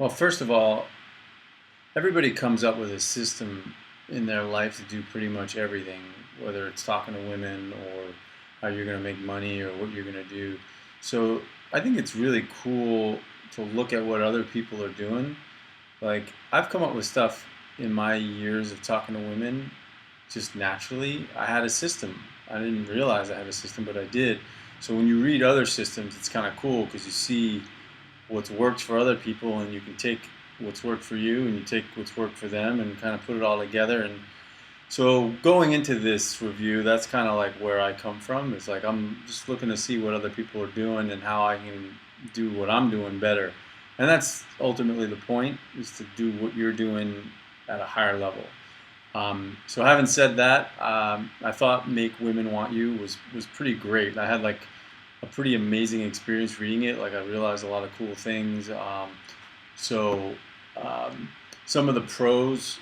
Well, first of all, everybody comes up with a system in their life to do pretty much everything, whether it's talking to women or how you're going to make money or what you're going to do. So I think it's really cool to look at what other people are doing. Like, I've come up with stuff in my years of talking to women just naturally. I had a system. I didn't realize I had a system, but I did. So when you read other systems, it's kind of cool because you see what's worked for other people, and you can take what's worked for you and you take what's worked for them and kind of put it all together. And so going into this review, that's kind of like where I come from. It's like I'm just looking to see what other people are doing and how I can do what I'm doing better. And that's ultimately the point, is to do what you're doing at a higher level. So having said that, I thought Make Women Want You was pretty great. I had like a pretty amazing experience reading it. Like, I realized a lot of cool things. So um, some of the pros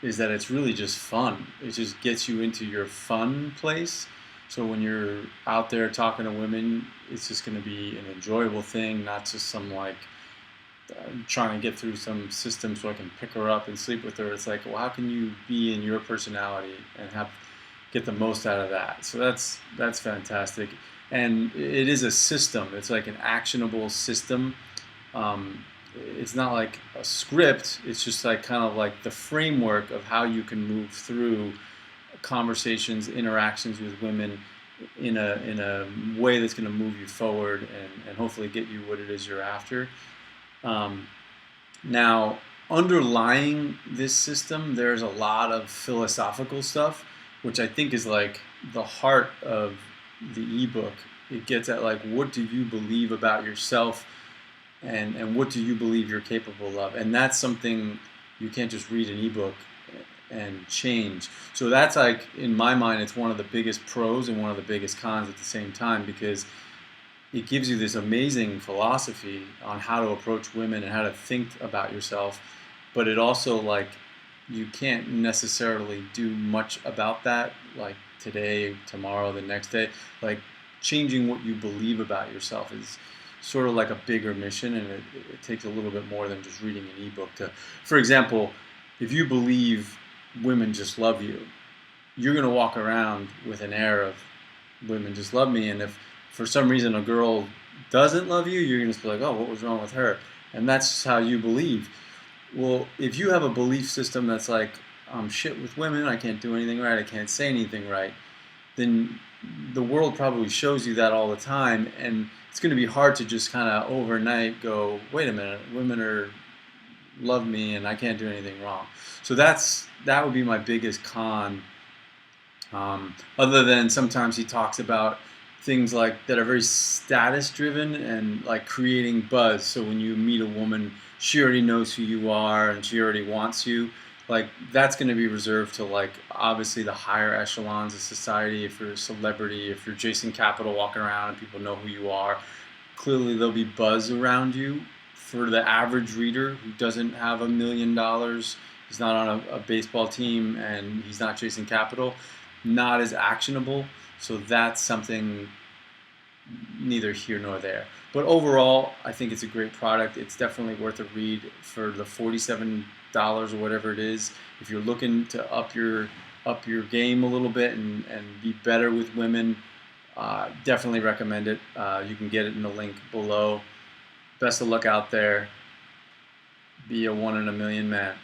is that it's really just fun. It just gets you into your fun place. So when you're out there talking to women, it's just going to be an enjoyable thing, not just some like trying to get through some system so I can pick her up and sleep with her. It's like, well, how can you be in your personality and have get the most out of that? So that's fantastic, and it is a system. It's like an actionable system. Um, it's not like a script. It's just like kind of like the framework of how you can move through conversations, interactions with women in a way that's going to move you forward and hopefully get you what it is you're after. Um, Now, underlying this system, there's a lot of philosophical stuff, which I think is like the heart of the ebook. It gets at like, what do you believe about yourself, and what do you believe you're capable of? And that's something you can't just read an ebook and change. So that's like, in my mind, it's one of the biggest pros and one of the biggest cons at the same time, because it gives you this amazing philosophy on how to approach women and how to think about yourself. But it also, like, you can't necessarily do much about that, like today, tomorrow, the next day. Like, changing what you believe about yourself is sort of like a bigger mission, and it takes a little bit more than just reading an ebook to, for example, if you believe women just love you, you're going to walk around with an air of women just love me. And if for some reason a girl doesn't love you, you're going to be like, oh, what was wrong with her? And that's just how you believe. Well, if you have a belief system that's like, I'm shit with women, I can't do anything right, I can't say anything right, then the world probably shows you that all the time. And it's going to be hard to just kind of overnight go, wait a minute, women are love me and I can't do anything wrong. So that would be my biggest con. Other than sometimes he talks about things like that are very status driven and like creating buzz. So when you meet a woman, she already knows who you are and she already wants you. Like, that's going to be reserved to, like, obviously the higher echelons of society. If you're a celebrity, if you're Jason Capital walking around and people know who you are, clearly there'll be buzz around you. For the average reader who doesn't have $1 million, he's not on a baseball team, and he's not chasing capital, not as actionable. So that's something neither here nor there. But overall, I think it's a great product. It's definitely worth a read for the $47 or whatever it is. If you're looking to up your game a little bit and be better with women, definitely recommend it. You can get it in the link below. Best of luck out there. Be a one in a million man.